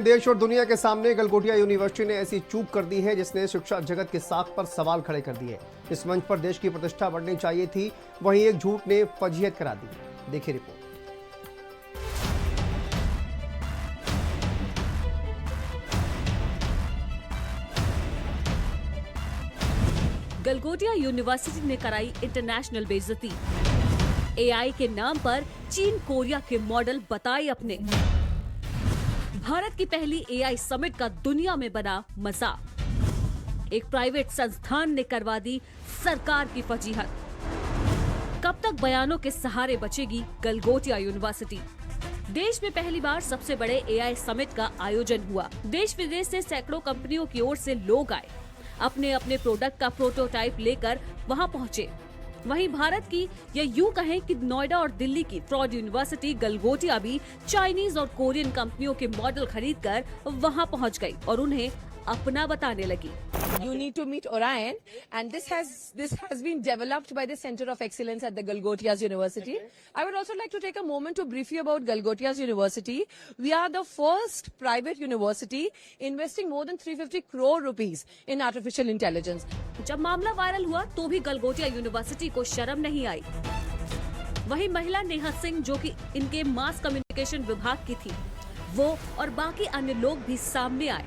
देश और दुनिया के सामने गलगोटिया यूनिवर्सिटी ने ऐसी चूक कर दी है जिसने शिक्षा जगत के साख पर सवाल खड़े कर दिए। इस मंच पर देश की प्रतिष्ठा बढ़नी चाहिए थी, वहीं एक झूठ ने फजीहत करा दी। देखिए रिपोर्ट। गलगोटिया यूनिवर्सिटी ने कराई इंटरनेशनल बेइज्जती। एआई के नाम पर चीन कोरिया के मॉडल बताए अपने। भारत की पहली एआई समिट का दुनिया में बना मजाक। एक प्राइवेट संस्थान ने करवा दी सरकार की फजीहत। कब तक बयानों के सहारे बचेगी गलगोटिया यूनिवर्सिटी? देश में पहली बार सबसे बड़े एआई समिट का आयोजन हुआ। देश विदेश से सैकड़ों कंपनियों की ओर से लोग आए, अपने अपने प्रोडक्ट का प्रोटोटाइप लेकर वहां पहुंचे। वहीं भारत की या यूं कहें कि नोएडा और दिल्ली की फ्रॉड यूनिवर्सिटी गलगोटिया भी चाइनीज और कोरियन कंपनियों के मॉडल खरीदकर वहां पहुंच गई और उन्हें अपना बताने लगी। You need to meet Orion, and this has been developed by the Center of Excellence at the Galgotias University. I would also like to take a moment to brief you about Galgotias University. We are the first private university investing more than 350 crore rupees in artificial intelligence. जब मामला viral हुआ तो भी Galgotia university को शर्म नहीं आई। वहीं महिला नेहा सिंह, जो कि इनके मास कम्युनिकेशन विभाग की थी, वो और बाकी अन्य लोग भी सामने आए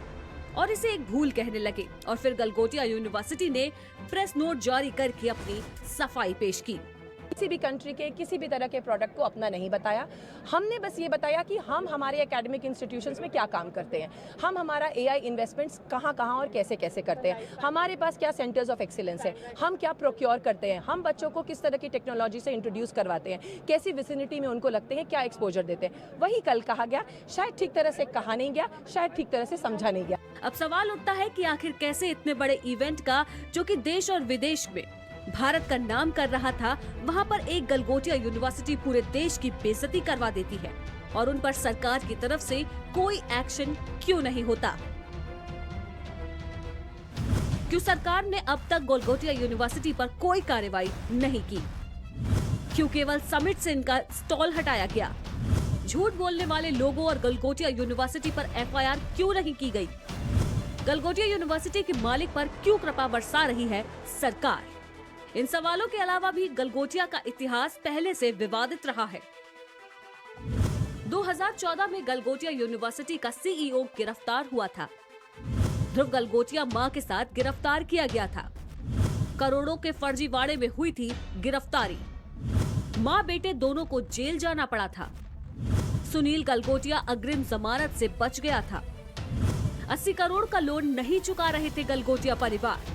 और इसे एक भूल कहने लगे और फिर गलगोटिया यूनिवर्सिटी ने प्रेस नोट जारी करके अपनी सफाई पेश की। किसी भी कंट्री के किसी भी तरह के प्रोडक्ट को अपना नहीं बताया। हमने बस ये बताया कि हम हमारे एकेडमिक इंस्टीट्यूशंस में क्या काम करते हैं, हम हमारा एआई इन्वेस्टमेंट्स कहाँ कहाँ और कैसे कैसे करते हैं, हमारे पास क्या सेंटर्स ऑफ एक्सीलेंस है, हम क्या प्रोक्योर करते हैं, हम बच्चों को किस तरह की टेक्नोलॉजी से इंट्रोड्यूस करवाते हैं, कैसी विसिनिटी में उनको लगते हैं, क्या एक्सपोजर देते हैं। वही कल कहा गया, शायद ठीक तरह से कहा नहीं गया, शायद ठीक तरह से समझा नहीं गया। अब सवाल उठता है कि आखिर कैसे इतने बड़े इवेंट का, जो कि देश और विदेश में भारत का नाम कर रहा था, वहां पर एक गलगोटिया यूनिवर्सिटी पूरे देश की बेइज्जती करवा देती है और उन पर सरकार की तरफ से कोई एक्शन क्यों नहीं होता? क्यों सरकार ने अब तक गलगोटिया यूनिवर्सिटी पर कोई कार्रवाई नहीं की? क्यों केवल समिट से इनका स्टॉल हटाया गया? झूठ बोलने वाले लोगों और गलगोटिया यूनिवर्सिटी पर एफआईआर क्यों नहीं की गई? गलगोटिया यूनिवर्सिटी के मालिक पर क्यों कृपा बरसा रही है सरकार? इन सवालों के अलावा भी गलगोटिया का इतिहास पहले से विवादित रहा है। 2014 में गलगोटिया यूनिवर्सिटी का सीईओ गिरफ्तार हुआ था। ध्रुव गलगोटिया मां के साथ गिरफ्तार किया गया था। करोड़ों के फर्जीवाड़े में हुई थी गिरफ्तारी। मां बेटे दोनों को जेल जाना पड़ा था। सुनील गलगोटिया अग्रिम जमानत से बच गया था। 80 करोड़ का लोन नहीं चुका रहे थे गलगोटिया परिवार।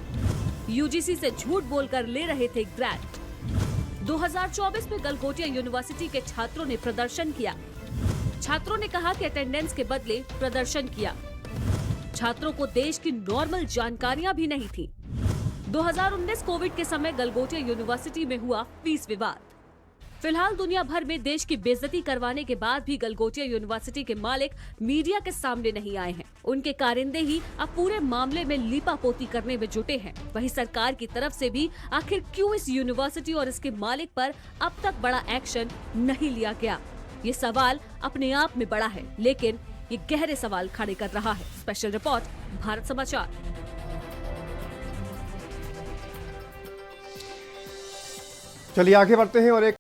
यूजीसी से झूठ बोलकर ले रहे थे ग्रांट। 2024 में गलगोटिया यूनिवर्सिटी के छात्रों ने प्रदर्शन किया। छात्रों ने कहा कि अटेंडेंस के बदले प्रदर्शन किया। छात्रों को देश की नॉर्मल जानकारियां भी नहीं थी। 2019 कोविड के समय गलगोटिया यूनिवर्सिटी में हुआ फीस विवाद। फिलहाल दुनिया भर में देश की बेइज्जती करवाने के बाद भी गलगोटिया यूनिवर्सिटी के मालिक मीडिया के सामने नहीं आए हैं। उनके कारिंदे ही अब पूरे मामले में लीपापोती करने में जुटे हैं। वहीं सरकार की तरफ से भी आखिर क्यों इस यूनिवर्सिटी और इसके मालिक पर अब तक बड़ा एक्शन नहीं लिया गया? ये सवाल अपने आप में बड़ा है, लेकिन ये गहरे सवाल खड़े कर रहा है। स्पेशल रिपोर्ट, भारत समाचार। चलिए आगे बढ़ते हैं और एक